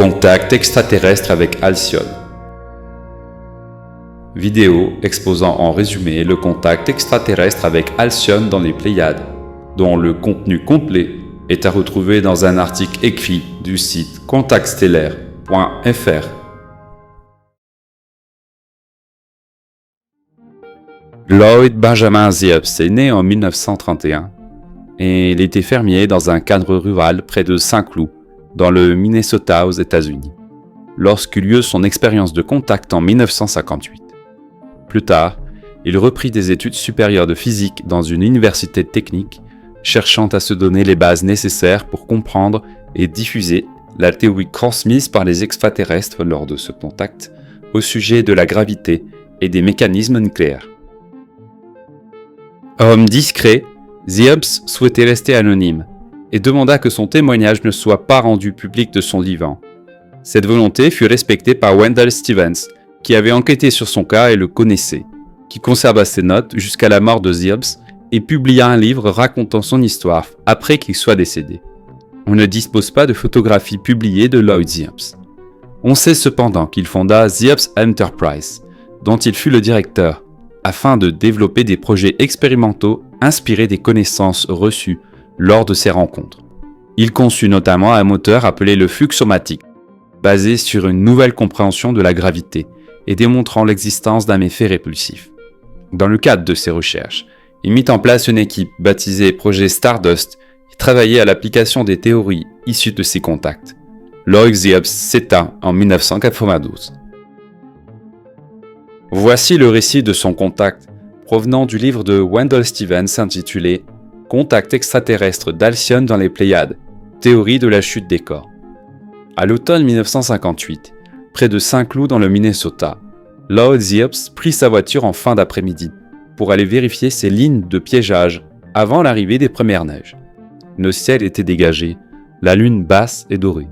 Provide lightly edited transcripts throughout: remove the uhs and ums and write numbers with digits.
Contact extraterrestre avec Alcyone. Vidéo exposant en résumé le contact extraterrestre avec Alcyone dans les Pléiades, dont le contenu complet est à retrouver dans un article écrit du site contactstellaire.fr. Lloyd Benjamin Zieps est né en 1931 et il était fermier dans un cadre rural près de Saint-Cloud, dans le Minnesota aux États-Unis, lorsqu'eut lieu son expérience de contact en 1958. Plus tard, il reprit des études supérieures de physique dans une université technique, cherchant à se donner les bases nécessaires pour comprendre et diffuser la théorie transmise par les extraterrestres lors de ce contact au sujet de la gravité et des mécanismes nucléaires. Homme discret, Zieps souhaitait rester anonyme et demanda que son témoignage ne soit pas rendu public de son vivant. Cette volonté fut respectée par Wendell Stevens, qui avait enquêté sur son cas et le connaissait, qui conserva ses notes jusqu'à la mort de Zieps et publia un livre racontant son histoire après qu'il soit décédé. On ne dispose pas de photographies publiées de Lloyd Zieps. On sait cependant qu'il fonda Zieps Enterprise, dont il fut le directeur, afin de développer des projets expérimentaux inspirés des connaissances reçues lors de ces rencontres. Il conçut notamment un moteur appelé le fluxomatique, basé sur une nouvelle compréhension de la gravité et démontrant l'existence d'un effet répulsif. Dans le cadre de ses recherches, il mit en place une équipe baptisée Projet Stardust qui travaillait à l'application des théories issues de ces contacts. Lloyd Zieps s'éteint en 1992. Voici le récit de son contact, provenant du livre de Wendell Stevens intitulé « Contact extraterrestre d'Alcyone dans les Pléiades, théorie de la chute des corps ». À l'automne 1958, près de Saint-Cloud dans le Minnesota, Lloyd Zieps prit sa voiture en fin d'après-midi pour aller vérifier ses lignes de piégeage avant l'arrivée des premières neiges. Le ciel était dégagé, la lune basse et dorée,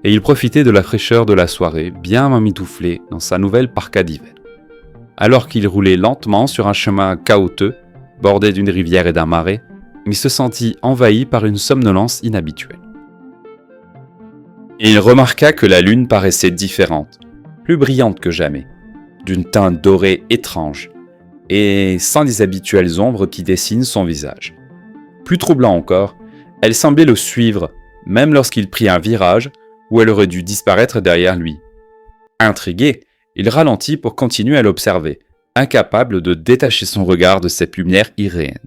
et il profitait de la fraîcheur de la soirée bien emmitouflé dans sa nouvelle parka d'hiver. Alors qu'il roulait lentement sur un chemin caouteux, bordé d'une rivière et d'un marais, il se sentit envahi par une somnolence inhabituelle. Il remarqua que la lune paraissait différente, plus brillante que jamais, d'une teinte dorée étrange, et sans les habituelles ombres qui dessinent son visage. Plus troublant encore, elle semblait le suivre, même lorsqu'il prit un virage où elle aurait dû disparaître derrière lui. Intrigué, il ralentit pour continuer à l'observer, incapable de détacher son regard de cette lumière irréelle.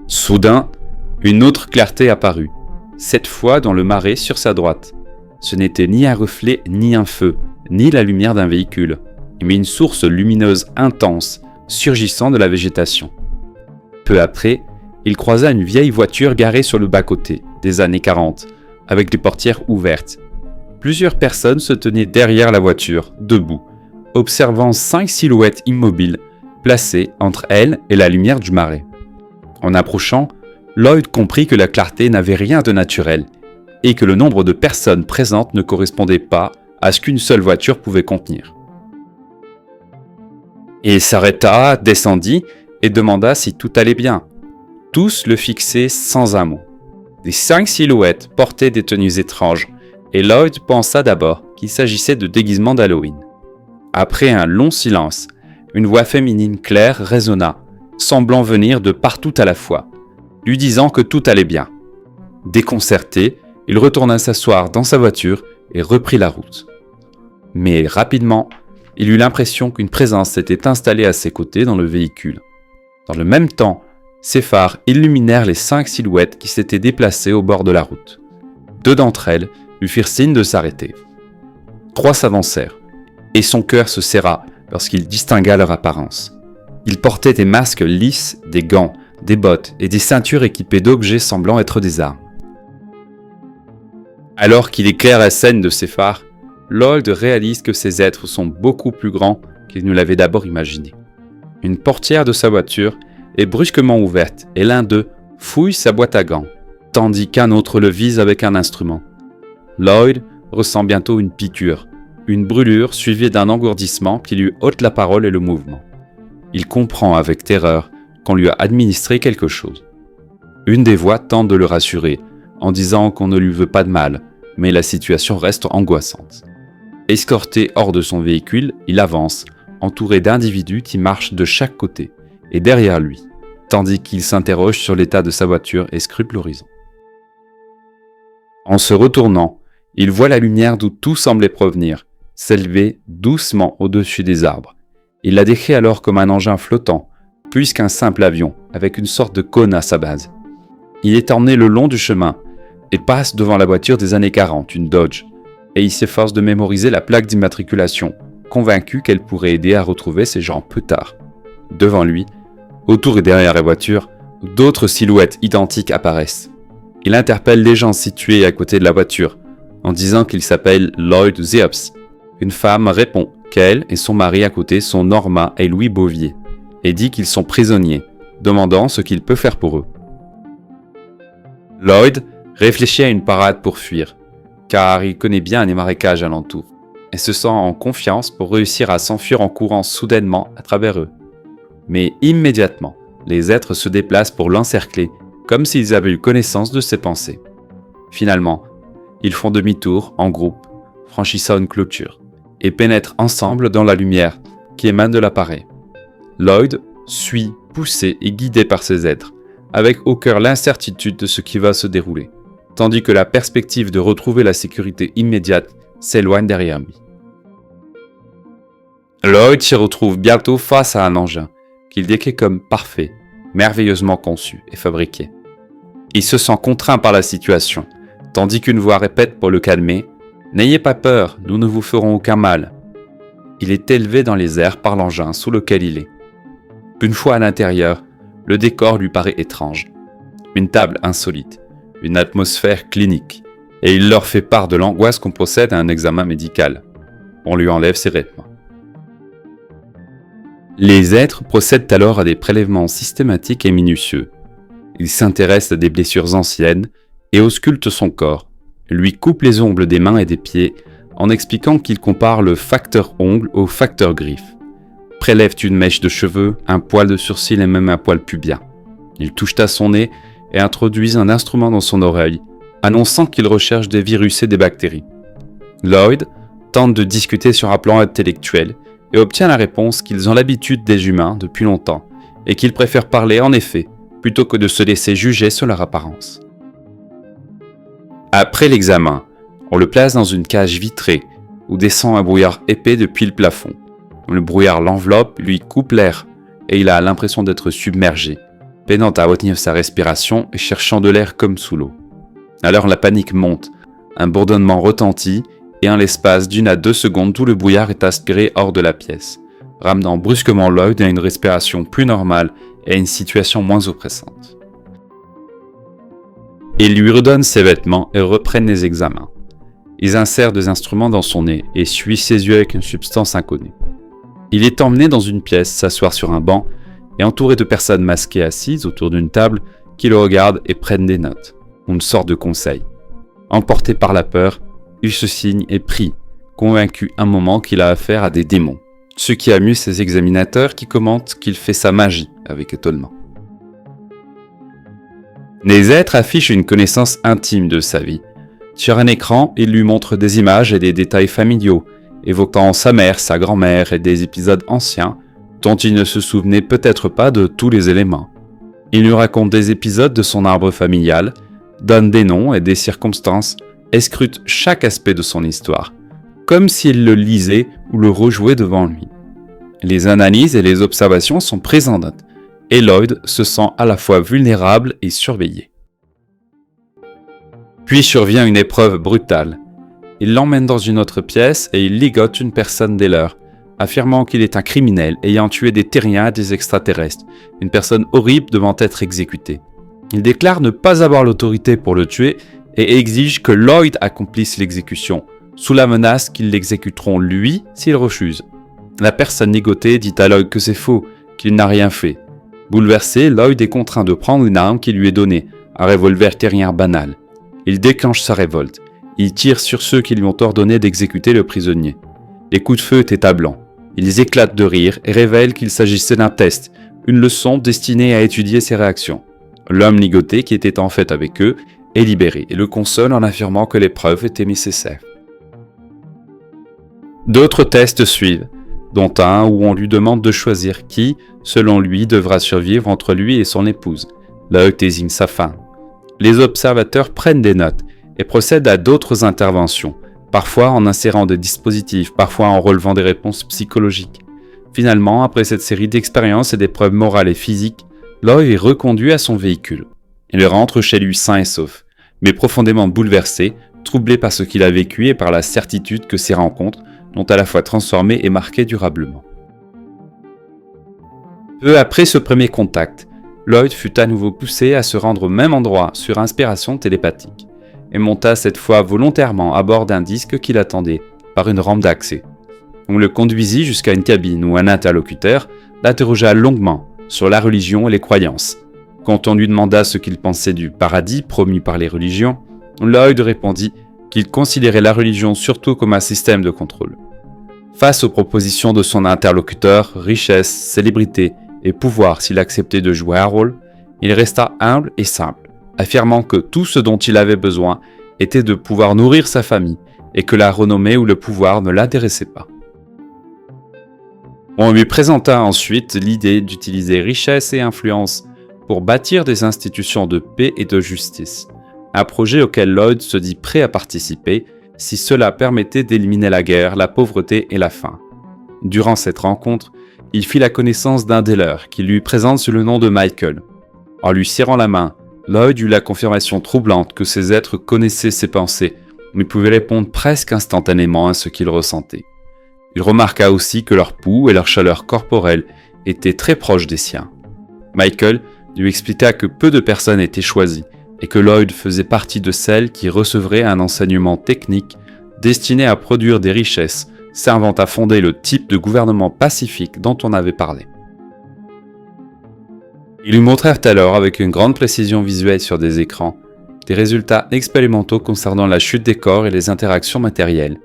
Soudain, une autre clarté apparut, cette fois dans le marais sur sa droite. Ce n'était ni un reflet, ni un feu, ni la lumière d'un véhicule, mais une source lumineuse intense, surgissant de la végétation. Peu après, il croisa une vieille voiture garée sur le bas-côté, des années 40, avec les portières ouvertes. Plusieurs personnes se tenaient derrière la voiture, debout, observant 5 silhouettes immobiles, placées entre elles et la lumière du marais. En approchant, Lloyd comprit que la clarté n'avait rien de naturel, et que le nombre de personnes présentes ne correspondait pas à ce qu'une seule voiture pouvait contenir. Il s'arrêta, descendit, et demanda si tout allait bien. Tous le fixaient sans un mot. Les 5 silhouettes portaient des tenues étranges, et Lloyd pensa d'abord qu'il s'agissait de déguisements d'Halloween. Après un long silence, une voix féminine claire résonna, semblant venir de partout à la fois, lui disant que tout allait bien. Déconcerté, il retourna s'asseoir dans sa voiture et reprit la route. Mais rapidement, il eut l'impression qu'une présence s'était installée à ses côtés dans le véhicule. Dans le même temps, ses phares illuminèrent les 5 silhouettes qui s'étaient déplacées au bord de la route. 2 d'entre elles lui firent signe de s'arrêter. 3 s'avancèrent, et son cœur se serra lorsqu'il distingua leur apparence. Ils portaient des masques lisses, des gants, des bottes et des ceintures équipées d'objets semblant être des armes. Alors qu'il éclaire la scène de ses phares, Lloyd réalise que ces êtres sont beaucoup plus grands qu'il ne l'avait d'abord imaginé. Une portière de sa voiture est brusquement ouverte et l'un d'eux fouille sa boîte à gants, tandis qu'un autre le vise avec un instrument. Lloyd ressent bientôt une piqûre, une brûlure suivie d'un engourdissement qui lui ôte la parole et le mouvement. Il comprend avec terreur qu'on lui a administré quelque chose. Une des voix tente de le rassurer, en disant qu'on ne lui veut pas de mal, mais la situation reste angoissante. Escorté hors de son véhicule, il avance, entouré d'individus qui marchent de chaque côté et derrière lui, tandis qu'il s'interroge sur l'état de sa voiture et scrute l'horizon. En se retournant, il voit la lumière d'où tout semblait provenir, s'élever doucement au-dessus des arbres. Il la décrit alors comme un engin flottant, plus qu'un simple avion, avec une sorte de cône à sa base. Il est emmené le long du chemin et passe devant la voiture des années 40, une Dodge, et il s'efforce de mémoriser la plaque d'immatriculation, convaincu qu'elle pourrait aider à retrouver ses gens plus tard. Devant lui, autour et derrière la voiture, d'autres silhouettes identiques apparaissent. Il interpelle les gens situés à côté de la voiture, en disant qu'il s'appelle Lloyd Zierps. Une femme répond qu'elle et son mari à côté sont Norma et Louis Bouvier, et dit qu'ils sont prisonniers, demandant ce qu'il peut faire pour eux. Lloyd réfléchit à une parade pour fuir, car il connaît bien les marécages alentours, et se sent en confiance pour réussir à s'enfuir en courant soudainement à travers eux. Mais immédiatement, les êtres se déplacent pour l'encercler, comme s'ils avaient eu connaissance de ses pensées. Finalement, ils font demi-tour en groupe, franchissant une clôture, et pénètrent ensemble dans la lumière qui émane de l'appareil. Lloyd suit, poussé et guidé par ces êtres, avec au cœur l'incertitude de ce qui va se dérouler, tandis que la perspective de retrouver la sécurité immédiate s'éloigne derrière lui. Lloyd se retrouve bientôt face à un engin qu'il décrit comme parfait, merveilleusement conçu et fabriqué. Il se sent contraint par la situation, tandis qu'une voix répète pour le calmer « N'ayez pas peur, nous ne vous ferons aucun mal ». Il est élevé dans les airs par l'engin sous lequel il est. Une fois à l'intérieur, le décor lui paraît étrange. Une table insolite, une atmosphère clinique, et il leur fait part de l'angoisse qu'on possède à un examen médical. On lui enlève ses vêtements. Les êtres procèdent alors à des prélèvements systématiques et minutieux. Ils s'intéressent à des blessures anciennes et auscultent son corps, lui coupent les ongles des mains et des pieds en expliquant qu'ils comparent le facteur ongle au facteur griffe. Prélèvent une mèche de cheveux, un poil de sourcil et même un poil pubien. Ils touchent à son nez et introduisent un instrument dans son oreille, annonçant qu'ils recherchent des virus et des bactéries. Lloyd tente de discuter sur un plan intellectuel et obtient la réponse qu'ils ont l'habitude des humains depuis longtemps et qu'ils préfèrent parler en effet plutôt que de se laisser juger sur leur apparence. Après l'examen, on le place dans une cage vitrée où descend un brouillard épais depuis le plafond. Le brouillard l'enveloppe, lui coupe l'air et il a l'impression d'être submergé, peinant à retenir sa respiration et cherchant de l'air comme sous l'eau. Alors la panique monte, un bourdonnement retentit et en l'espace d'1 à 2 secondes, tout le brouillard est aspiré hors de la pièce, ramenant brusquement Lloyd à une respiration plus normale et à une situation moins oppressante. Ils lui redonnent ses vêtements et reprennent les examens. Ils insèrent des instruments dans son nez et essuient ses yeux avec une substance inconnue. Il est emmené dans une pièce, s'asseoir sur un banc et entouré de personnes masquées assises autour d'une table qui le regardent et prennent des notes, une sorte de conseil. Emporté par la peur, il se signe et prie, convaincu un moment qu'il a affaire à des démons, ce qui amuse ses examinateurs qui commentent qu'il fait sa magie avec étonnement. Les êtres affichent une connaissance intime de sa vie. Sur un écran, ils lui montrent des images et des détails familiaux, évoquant sa mère, sa grand-mère et des épisodes anciens dont il ne se souvenait peut-être pas de tous les éléments. Il lui raconte des épisodes de son arbre familial, donne des noms et des circonstances, et scrute chaque aspect de son histoire, comme s'il le lisait ou le rejouait devant lui. Les analyses et les observations sont présentes, et Lloyd se sent à la fois vulnérable et surveillé. Puis survient une épreuve brutale. Il l'emmène dans une autre pièce et il ligote une personne des leurs, affirmant qu'il est un criminel ayant tué des terriens et des extraterrestres, une personne horrible devant être exécutée. Il déclare ne pas avoir l'autorité pour le tuer et exige que Lloyd accomplisse l'exécution, sous la menace qu'ils l'exécuteront lui s'il refuse. La personne ligotée dit à Lloyd que c'est faux, qu'il n'a rien fait. Bouleversé, Lloyd est contraint de prendre une arme qui lui est donnée, un revolver terrien banal. Il déclenche sa révolte. Il tire sur ceux qui lui ont ordonné d'exécuter le prisonnier. Les coups de feu étaient blancs. Ils éclatent de rire et révèlent qu'il s'agissait d'un test, une leçon destinée à étudier ses réactions. L'homme ligoté, qui était en fait avec eux, est libéré et le console en affirmant que les preuves étaient nécessaires. D'autres tests suivent, dont un où on lui demande de choisir qui, selon lui, devra survivre entre lui et son épouse. Lloyd désigne sa femme. Les observateurs prennent des notes et procèdent à d'autres interventions, parfois en insérant des dispositifs, parfois en relevant des réponses psychologiques. Finalement, après cette série d'expériences et d'épreuves morales et physiques, Lloyd est reconduit à son véhicule. Il rentre chez lui sain et sauf, mais profondément bouleversé, troublé par ce qu'il a vécu et par la certitude que ces rencontres l'ont à la fois transformé et marqué durablement. Peu après ce premier contact, Lloyd fut à nouveau poussé à se rendre au même endroit sur inspiration télépathique, et monta cette fois volontairement à bord d'un disque qui l'attendait, par une rampe d'accès. On le conduisit jusqu'à une cabine où un interlocuteur l'interrogea longuement sur la religion et les croyances. Quand on lui demanda ce qu'il pensait du paradis promis par les religions, Lloyd répondit qu'il considérait la religion surtout comme un système de contrôle. Face aux propositions de son interlocuteur, richesse, célébrité et pouvoir s'il acceptait de jouer un rôle, il resta humble et simple, affirmant que tout ce dont il avait besoin était de pouvoir nourrir sa famille et que la renommée ou le pouvoir ne l'intéressait pas. On lui présenta ensuite l'idée d'utiliser richesse et influence pour bâtir des institutions de paix et de justice, un projet auquel Lloyd se dit prêt à participer si cela permettait d'éliminer la guerre, la pauvreté et la faim. Durant cette rencontre, il fit la connaissance d'un des leurs qui lui présente sous le nom de Michael. En lui serrant la main, Lloyd eut la confirmation troublante que ces êtres connaissaient ses pensées, mais pouvaient répondre presque instantanément à ce qu'il ressentait. Il remarqua aussi que leur pouls et leur chaleur corporelle étaient très proches des siens. Michael lui expliqua que peu de personnes étaient choisies et que Lloyd faisait partie de celles qui recevraient un enseignement technique destiné à produire des richesses servant à fonder le type de gouvernement pacifique dont on avait parlé. Ils lui montrèrent alors avec une grande précision visuelle sur des écrans des résultats expérimentaux concernant la chute des corps et les interactions matérielles.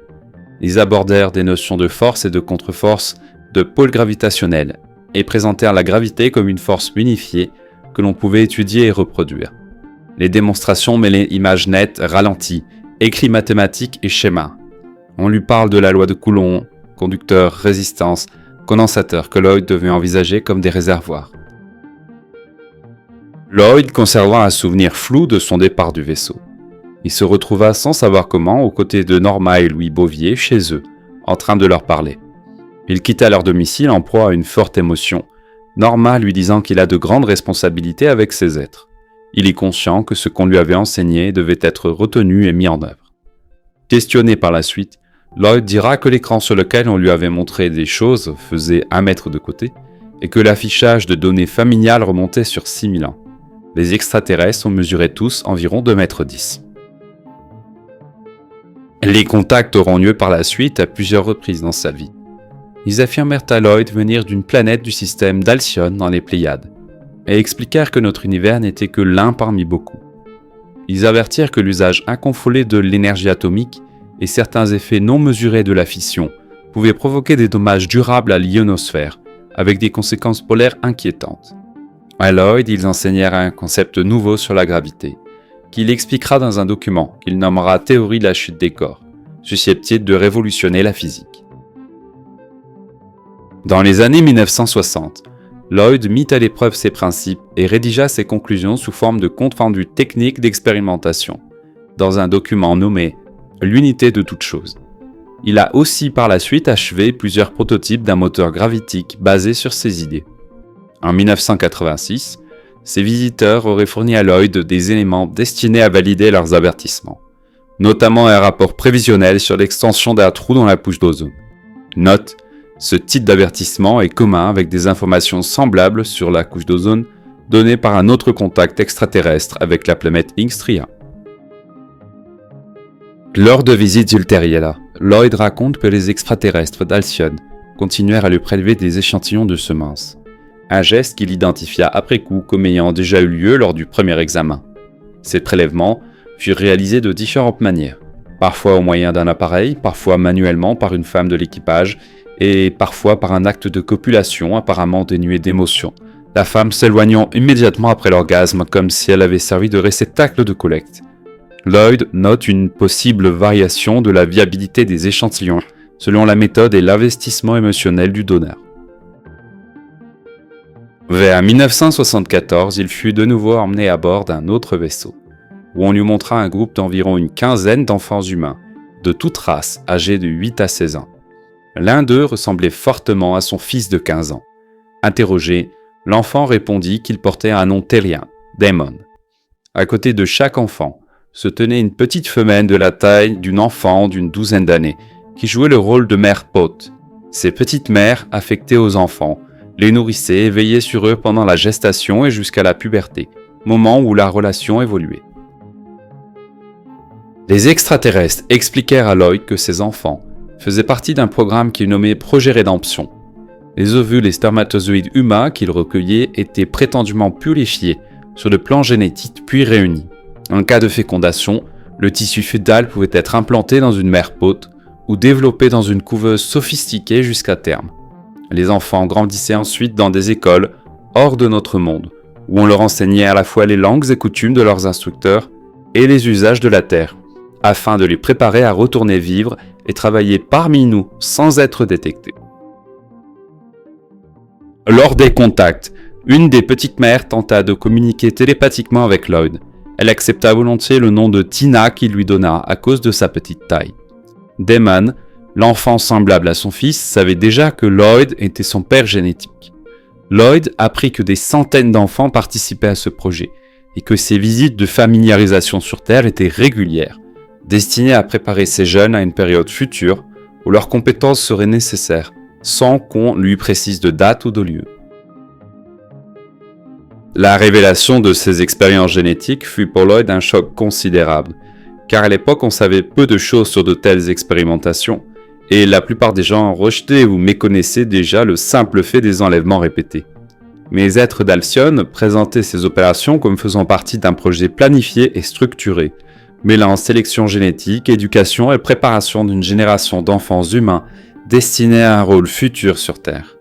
Ils abordèrent des notions de force et de contre-force, de pôle gravitationnel, et présentèrent la gravité comme une force unifiée que l'on pouvait étudier et reproduire. Les démonstrations mêlaient images nettes, ralenties, écrits mathématiques et schémas. On lui parle de la loi de Coulomb, conducteur, résistance, condensateur que Lloyd devait envisager comme des réservoirs. Lloyd conserva un souvenir flou de son départ du vaisseau. Il se retrouva sans savoir comment aux côtés de Norma et Louis Bouvier chez eux, en train de leur parler. Il quitta leur domicile en proie à une forte émotion, Norma lui disant qu'il a de grandes responsabilités avec ces êtres. Il est conscient que ce qu'on lui avait enseigné devait être retenu et mis en œuvre. Questionné par la suite, Lloyd dira que l'écran sur lequel on lui avait montré des choses faisait 1 mètre de côté et que l'affichage de données familiales remontait sur 6000 ans. Les extraterrestres en mesuraient tous environ 2,10 mètres. Les contacts auront lieu par la suite à plusieurs reprises dans sa vie. Ils affirmèrent à Lloyd venir d'une planète du système d'Alcyone dans les Pléiades, et expliquèrent que notre univers n'était que l'un parmi beaucoup. Ils avertirent que l'usage incontrôlé de l'énergie atomique et certains effets non mesurés de la fission pouvaient provoquer des dommages durables à l'ionosphère, avec des conséquences polaires inquiétantes. À Lloyd, ils enseignèrent un concept nouveau sur la gravité, qu'il expliquera dans un document qu'il nommera Théorie de la chute des corps, susceptible de révolutionner la physique. Dans les années 1960, Lloyd mit à l'épreuve ses principes et rédigea ses conclusions sous forme de compte-rendu technique d'expérimentation, dans un document nommé « L'unité de toute chose ». Il a aussi par la suite achevé plusieurs prototypes d'un moteur gravitique basé sur ses idées. En 1986, ses visiteurs auraient fourni à Lloyd des éléments destinés à valider leurs avertissements, notamment un rapport prévisionnel sur l'extension d'un trou dans la couche d'ozone. Note: ce type d'avertissement est commun avec des informations semblables sur la couche d'ozone données par un autre contact extraterrestre avec la planète Ingstria. Lors de visites ultérieures, Lloyd raconte que les extraterrestres d'Alcyone continuèrent à lui prélever des échantillons de semences, un geste qu'il identifia après coup comme ayant déjà eu lieu lors du premier examen. Ces prélèvements furent réalisés de différentes manières, parfois au moyen d'un appareil, parfois manuellement par une femme de l'équipage, et parfois par un acte de copulation apparemment dénué d'émotion, la femme s'éloignant immédiatement après l'orgasme comme si elle avait servi de réceptacle de collecte, Lloyd note une possible variation de la viabilité des échantillons selon la méthode et l'investissement émotionnel du donneur. Vers 1974, il fut de nouveau emmené à bord d'un autre vaisseau, où on lui montra un groupe d'environ une quinzaine d'enfants humains, de toute race, âgés de 8 à 16 ans. L'un d'eux ressemblait fortement à son fils de 15 ans. Interrogé, l'enfant répondit qu'il portait un nom terrien, Damon. À côté de chaque enfant, se tenait une petite femelle de la taille d'une enfant d'une douzaine d'années, qui jouait le rôle de mère pote. Ces petites mères affectaient aux enfants, les nourrissaient et veillaient sur eux pendant la gestation et jusqu'à la puberté, moment où la relation évoluait. Les extraterrestres expliquèrent à Lloyd que ces enfants faisaient partie d'un programme qu'ils nommaient Projet Rédemption. Les ovules et spermatozoïdes humains qu'ils recueillaient étaient prétendument purifiés sur le plan génétique puis réunis. En cas de fécondation, le tissu fœtal pouvait être implanté dans une mère pote ou développé dans une couveuse sophistiquée jusqu'à terme. Les enfants grandissaient ensuite dans des écoles hors de notre monde, où on leur enseignait à la fois les langues et coutumes de leurs instructeurs et les usages de la Terre, afin de les préparer à retourner vivre et travailler parmi nous sans être détectés. Lors des contacts, une des petites mères tenta de communiquer télépathiquement avec Lloyd. Elle accepta volontiers le nom de Tina qu'il lui donna à cause de sa petite taille. Damon, l'enfant semblable à son fils, savait déjà que Lloyd était son père génétique. Lloyd apprit que des centaines d'enfants participaient à ce projet et que ces visites de familiarisation sur Terre étaient régulières, destinées à préparer ces jeunes à une période future où leurs compétences seraient nécessaires, sans qu'on lui précise de date ou de lieu. La révélation de ces expériences génétiques fut pour Lloyd un choc considérable, car à l'époque on savait peu de choses sur de telles expérimentations, et la plupart des gens rejetaient ou méconnaissaient déjà le simple fait des enlèvements répétés. Mais les êtres d'Alcyone présentaient ces opérations comme faisant partie d'un projet planifié et structuré, mêlant sélection génétique, éducation et préparation d'une génération d'enfants humains destinés à un rôle futur sur Terre.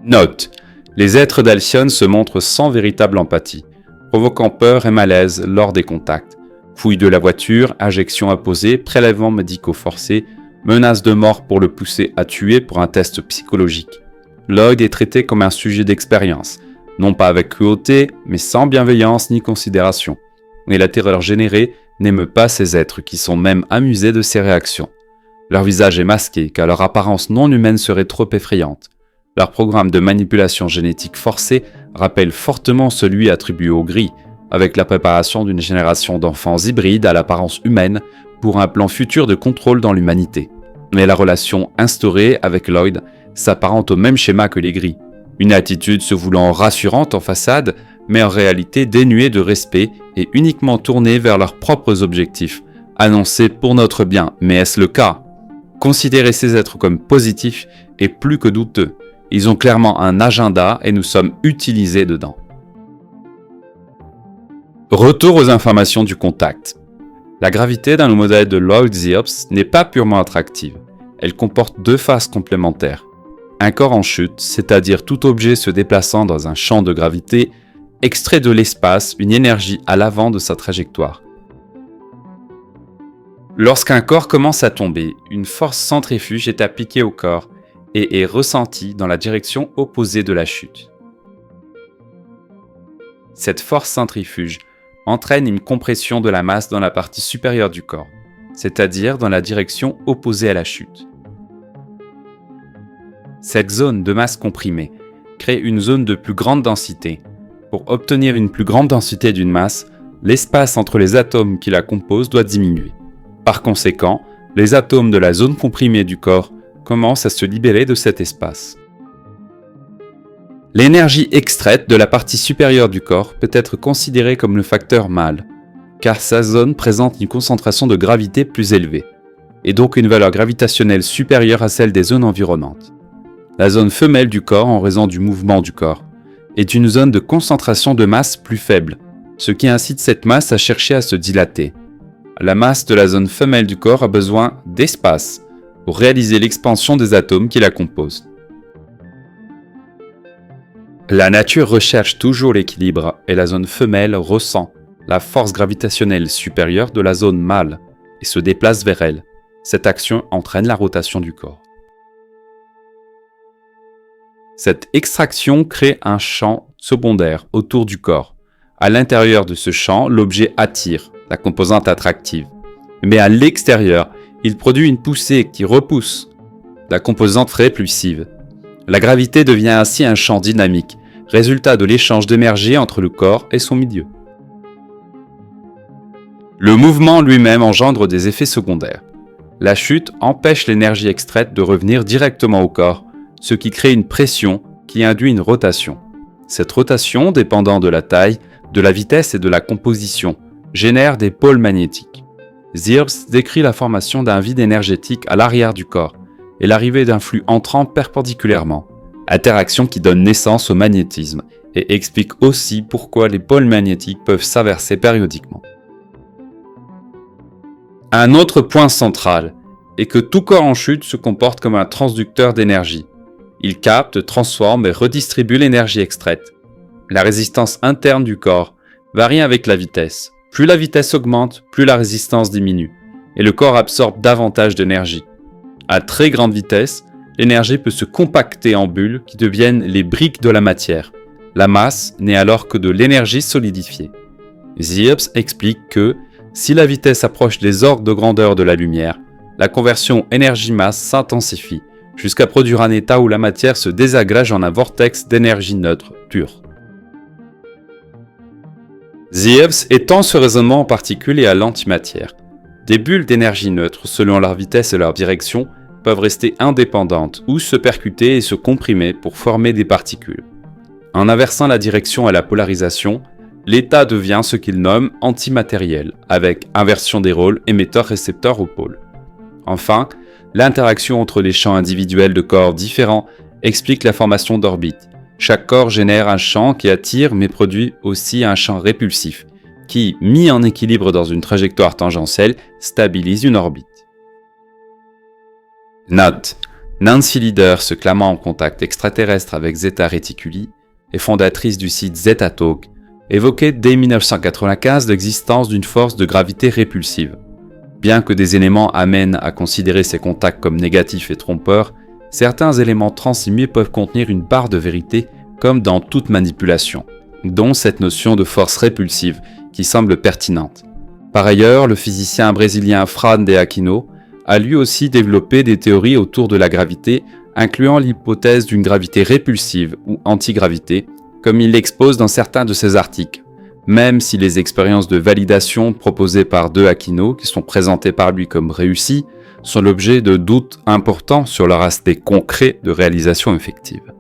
Note: les êtres d'Alcyone se montrent sans véritable empathie, provoquant peur et malaise lors des contacts. Fouille de la voiture, injection apposée, prélèvements médicaux forcés, menace de mort pour le pousser à tuer pour un test psychologique. Lloyd est traité comme un sujet d'expérience, non pas avec cruauté, mais sans bienveillance ni considération. Et la terreur générée n'aime pas ces êtres qui sont même amusés de ses réactions. Leur visage est masqué car leur apparence non humaine serait trop effrayante. Leur programme de manipulation génétique forcée rappelle fortement celui attribué aux Gris, avec la préparation d'une génération d'enfants hybrides à l'apparence humaine pour un plan futur de contrôle dans l'humanité. Mais la relation instaurée avec Lloyd s'apparente au même schéma que les Gris. Une attitude se voulant rassurante en façade, mais en réalité dénuée de respect et uniquement tournée vers leurs propres objectifs, annoncés pour notre bien. Mais est-ce le cas ? Considérer ces êtres comme positifs est plus que douteux. Ils ont clairement un agenda et nous sommes utilisés dedans. Retour aux informations du contact. La gravité dans le modèle de Lloyd-Zierps n'est pas purement attractive. Elle comporte deux phases complémentaires. Un corps en chute, c'est-à-dire tout objet se déplaçant dans un champ de gravité, extrait de l'espace une énergie à l'avant de sa trajectoire. Lorsqu'un corps commence à tomber, une force centrifuge est appliquée au corps et est ressentie dans la direction opposée de la chute. Cette force centrifuge entraîne une compression de la masse dans la partie supérieure du corps, c'est-à-dire dans la direction opposée à la chute. Cette zone de masse comprimée crée une zone de plus grande densité. Pour obtenir une plus grande densité d'une masse, l'espace entre les atomes qui la composent doit diminuer. Par conséquent, les atomes de la zone comprimée du corps commencent à se libérer de cet espace. L'énergie extraite de la partie supérieure du corps peut être considérée comme le facteur mâle, car sa zone présente une concentration de gravité plus élevée, et donc une valeur gravitationnelle supérieure à celle des zones environnantes. La zone femelle du corps, en raison du mouvement du corps, est une zone de concentration de masse plus faible, ce qui incite cette masse à chercher à se dilater. La masse de la zone femelle du corps a besoin d'espace pour réaliser l'expansion des atomes qui la composent. La nature recherche toujours l'équilibre et la zone femelle ressent la force gravitationnelle supérieure de la zone mâle et se déplace vers elle. Cette action entraîne la rotation du corps. Cette extraction crée un champ secondaire autour du corps. À l'intérieur de ce champ, l'objet attire, la composante attractive. Mais à l'extérieur, il produit une poussée qui repousse, la composante répulsive. La gravité devient ainsi un champ dynamique, résultat de l'échange d'énergie entre le corps et son milieu. Le mouvement lui-même engendre des effets secondaires. La chute empêche l'énergie extraite de revenir directement au corps, ce qui crée une pression qui induit une rotation. Cette rotation, dépendant de la taille, de la vitesse et de la composition, génère des pôles magnétiques. Zierps décrit la formation d'un vide énergétique à l'arrière du corps et l'arrivée d'un flux entrant perpendiculairement, interaction qui donne naissance au magnétisme et explique aussi pourquoi les pôles magnétiques peuvent s'inverser périodiquement. Un autre point central est que tout corps en chute se comporte comme un transducteur d'énergie. Il capte, transforme et redistribue l'énergie extraite. La résistance interne du corps varie avec la vitesse. Plus la vitesse augmente, plus la résistance diminue, et le corps absorbe davantage d'énergie. À très grande vitesse, l'énergie peut se compacter en bulles qui deviennent les briques de la matière. La masse n'est alors que de l'énergie solidifiée. Zierps explique que, si la vitesse approche les ordres de grandeur de la lumière, la conversion énergie-masse s'intensifie, jusqu'à produire un état où la matière se désagrège en un vortex d'énergie neutre pure. Zierps étend ce raisonnement en particules et à l'antimatière. Des bulles d'énergie neutre, selon leur vitesse et leur direction, peuvent rester indépendantes ou se percuter et se comprimer pour former des particules. En inversant la direction et la polarisation, l'état devient ce qu'il nomme antimatériel, avec inversion des rôles émetteur-récepteur au pôle. Enfin, l'interaction entre les champs individuels de corps différents explique la formation d'orbites. Chaque corps génère un champ qui attire mais produit aussi un champ répulsif, qui, mis en équilibre dans une trajectoire tangentielle, stabilise une orbite. Note: Nancy Lieder, se clamant en contact extraterrestre avec Zeta Reticuli et fondatrice du site ZetaTalk, évoquait dès 1995 l'existence d'une force de gravité répulsive. Bien que des éléments amènent à considérer ces contacts comme négatifs et trompeurs, certains éléments transmis peuvent contenir une part de vérité comme dans toute manipulation, dont cette notion de force répulsive qui semble pertinente. Par ailleurs, le physicien brésilien Fran de Aquino a lui aussi développé des théories autour de la gravité, incluant l'hypothèse d'une gravité répulsive ou antigravité, comme il l'expose dans certains de ses articles, même si les expériences de validation proposées par de Aquino, qui sont présentées par lui comme réussies, sont l'objet de doutes importants sur leur aspect concret de réalisation effective.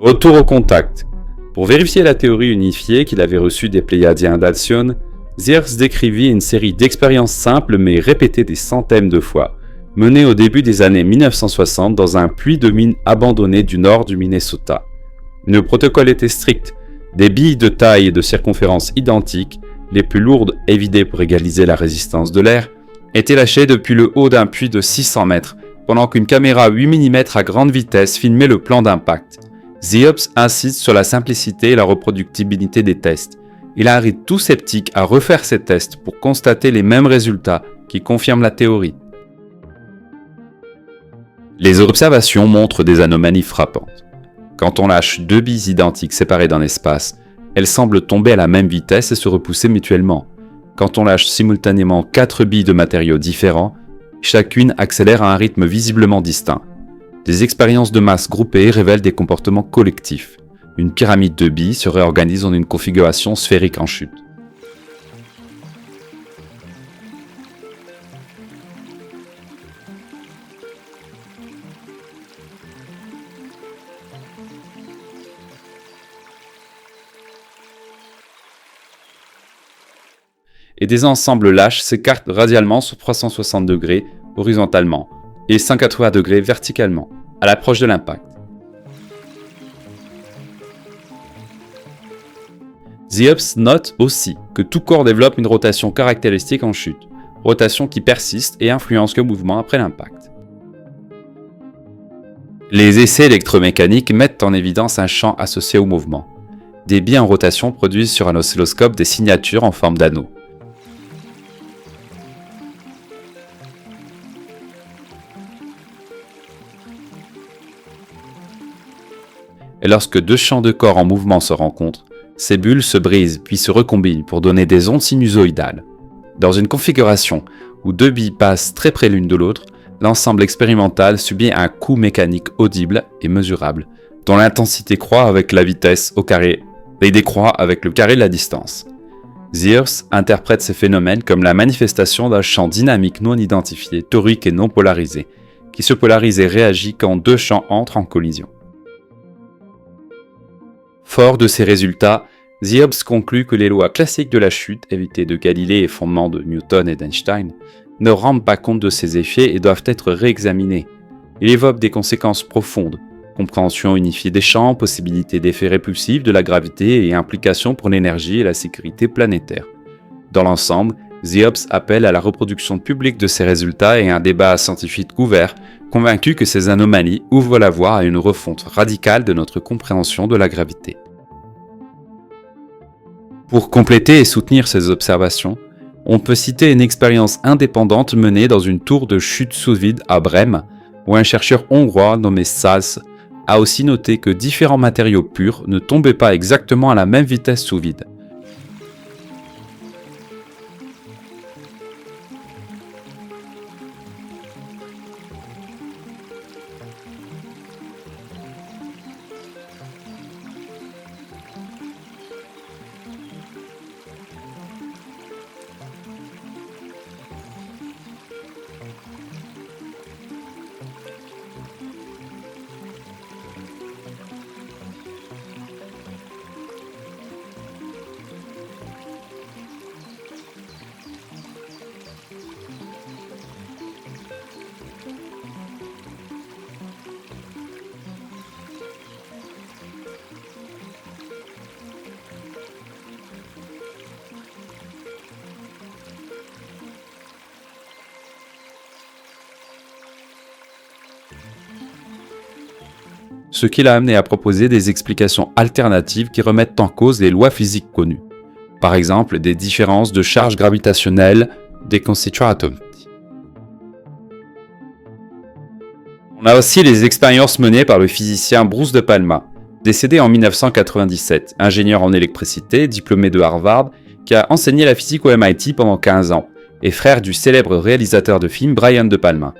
Retour au contact. Pour vérifier la théorie unifiée qu'il avait reçue des Pléiadiens d'Alcyone, Zierps décrivit une série d'expériences simples mais répétées des centaines de fois, menées au début des années 1960 dans un puits de mine abandonné du nord du Minnesota. Le protocole était strict. Des billes de taille et de circonférence identiques, les plus lourdes et vidées pour égaliser la résistance de l'air, étaient lâchées depuis le haut d'un puits de 600 mètres, pendant qu'une caméra 8 mm à grande vitesse filmait le plan d'impact. Zierps insiste sur la simplicité et la reproductibilité des tests. Il invite tout sceptique à refaire ces tests pour constater les mêmes résultats qui confirment la théorie. Les observations montrent des anomalies frappantes. Quand on lâche deux billes identiques séparées dans l'espace, elles semblent tomber à la même vitesse et se repousser mutuellement. Quand on lâche simultanément 4 billes de matériaux différents, chacune accélère à un rythme visiblement distinct. Des expériences de masse groupées révèlent des comportements collectifs. Une pyramide de billes se réorganise en une configuration sphérique en chute. Et des ensembles lâches s'écartent radialement sur 360 degrés horizontalement et 180 degrés verticalement, à l'approche de l'impact. Zierps note aussi que tout corps développe une rotation caractéristique en chute, rotation qui persiste et influence le mouvement après l'impact. Les essais électromécaniques mettent en évidence un champ associé au mouvement. des billes en rotation produisent sur un oscilloscope des signatures en forme d'anneau. Et lorsque deux champs de corps en mouvement se rencontrent, ces bulles se brisent puis se recombinent pour donner des ondes sinusoïdales. Dans une configuration où deux billes passent très près l'une de l'autre, l'ensemble expérimental subit un coup mécanique audible et mesurable, dont l'intensité croît avec la vitesse au carré et décroît avec le carré de la distance. Sears interprète ces phénomènes comme la manifestation d'un champ dynamique non identifié, torique et non polarisé, qui se polarise et réagit quand deux champs entrent en collision. Fort de ces résultats, Sears conclut que les lois classiques de la chute, héritées de Galilée et fondements de Newton et d'Einstein, ne rendent pas compte de ces effets et doivent être réexaminées. Il évoque des conséquences profondes, compréhension unifiée des champs, possibilité d'effets répulsifs de la gravité et implications pour l'énergie et la sécurité planétaire. Dans l'ensemble, Sears appelle à la reproduction publique de ces résultats et à un débat scientifique ouvert, convaincu que ces anomalies ouvrent la voie à une refonte radicale de notre compréhension de la gravité. Pour compléter et soutenir ces observations, on peut citer une expérience indépendante menée dans une tour de chute sous vide à Brême, où un chercheur hongrois nommé Szász a aussi noté que différents matériaux purs ne tombaient pas exactement à la même vitesse sous vide. Ce qui l'a amené à proposer des explications alternatives qui remettent en cause les lois physiques connues. Par exemple, des différences de charge gravitationnelle des constituations. On a aussi les expériences menées par le physicien Bruce de Palma, décédé en 1997, ingénieur en électricité, diplômé de Harvard, qui a enseigné la physique au MIT pendant 15 ans, et frère du célèbre réalisateur de films Brian De Palma.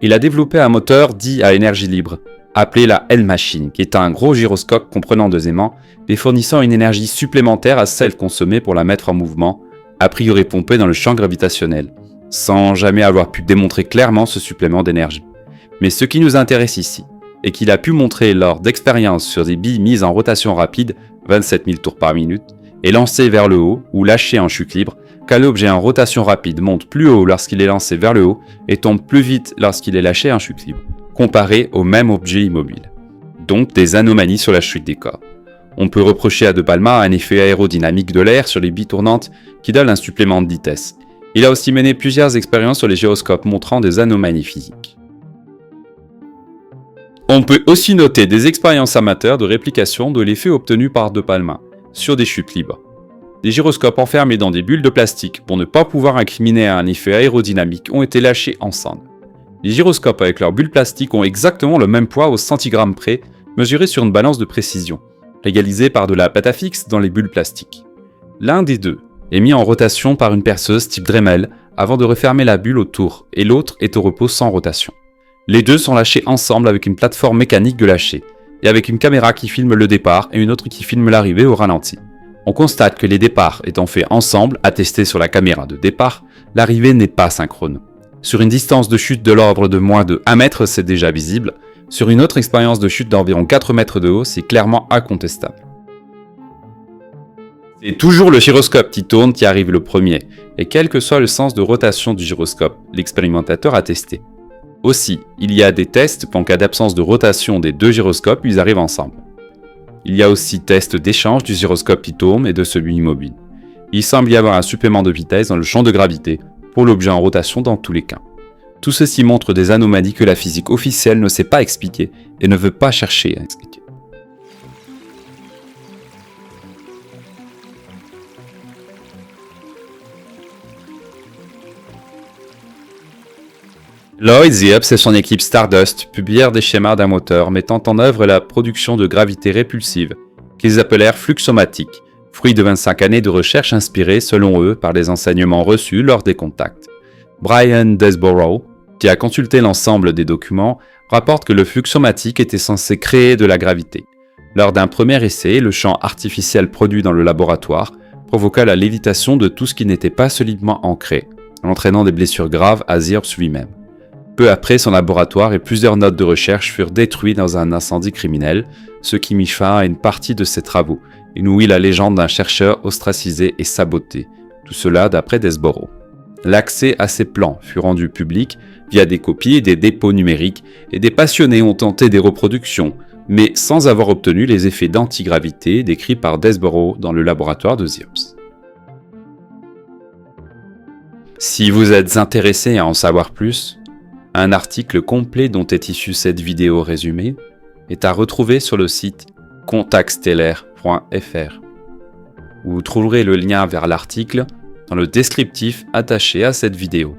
Il a développé un moteur dit à énergie libre, appelé la L-Machine, qui est un gros gyroscope comprenant 2 aimants, et fournissant une énergie supplémentaire à celle consommée pour la mettre en mouvement, a priori pompée dans le champ gravitationnel, sans jamais avoir pu démontrer clairement ce supplément d'énergie. Mais ce qui nous intéresse ici, et qu'il a pu montrer lors d'expériences sur des billes mises en rotation rapide, 27 000 tours par minute, et lancées vers le haut ou lâchées en chute libre, qu'un objet en rotation rapide monte plus haut lorsqu'il est lancé vers le haut et tombe plus vite lorsqu'il est lâché en chute libre, comparé au même objet immobile. Donc des anomalies sur la chute des corps. On peut reprocher à De Palma un effet aérodynamique de l'air sur les billes tournantes qui donne un supplément de vitesse. Il a aussi mené plusieurs expériences sur les gyroscopes montrant des anomalies physiques. On peut aussi noter des expériences amateurs de réplication de l'effet obtenu par De Palma sur des chutes libres. Des gyroscopes enfermés dans des bulles de plastique pour ne pas pouvoir incriminer à un effet aérodynamique ont été lâchés ensemble. Les gyroscopes avec leurs bulles plastiques ont exactement le même poids au centigramme près, mesuré sur une balance de précision, légalisée par de la pâte à fixe dans les bulles plastiques. L'un des deux est mis en rotation par une perceuse type Dremel avant de refermer la bulle autour, et l'autre est au repos sans rotation. Les deux sont lâchés ensemble avec une plateforme mécanique de lâcher, et avec une caméra qui filme le départ et une autre qui filme l'arrivée au ralenti. On constate que les départs étant faits ensemble, attestés sur la caméra de départ, l'arrivée n'est pas synchrone. Sur une distance de chute de l'ordre de moins de 1 mètre, c'est déjà visible. Sur une autre expérience de chute d'environ 4 mètres de haut, c'est clairement incontestable. C'est toujours le gyroscope qui tourne qui arrive le premier, et quel que soit le sens de rotation du gyroscope, l'expérimentateur a testé. Aussi, il y a des tests en cas d'absence de rotation des deux gyroscopes, ils arrivent ensemble. Il y a aussi test d'échange du gyroscope qui tourne et de celui immobile. Il semble y avoir un supplément de vitesse dans le champ de gravité, pour l'objet en rotation dans tous les cas. Tout ceci montre des anomalies que la physique officielle ne sait pas expliquer et ne veut pas chercher à expliquer. Lloyd Zierps et son équipe Stardust publièrent des schémas d'un moteur mettant en œuvre la production de gravité répulsive, qu'ils appelèrent fluxomatique, fruit de 25 années de recherche inspirées, selon eux, par les enseignements reçus lors des contacts. Brian Desborough, qui a consulté l'ensemble des documents, rapporte que le fluxomatique était censé créer de la gravité. Lors d'un premier essai, le champ artificiel produit dans le laboratoire provoqua la lévitation de tout ce qui n'était pas solidement ancré, entraînant des blessures graves à Zierps lui-même. Peu après, son laboratoire et plusieurs notes de recherche furent détruits dans un incendie criminel, ce qui mit fin à une partie de ses travaux, et nourrit la légende d'un chercheur ostracisé et saboté, tout cela d'après Desborough. L'accès à ces plans fut rendu public via des copies et des dépôts numériques, et des passionnés ont tenté des reproductions, mais sans avoir obtenu les effets d'antigravité décrits par Desborough dans le laboratoire de Zierps. Si vous êtes intéressé à en savoir plus, un article complet dont est issue cette vidéo résumée est à retrouver sur le site contactstellaire.fr. Vous trouverez le lien vers l'article dans le descriptif attaché à cette vidéo.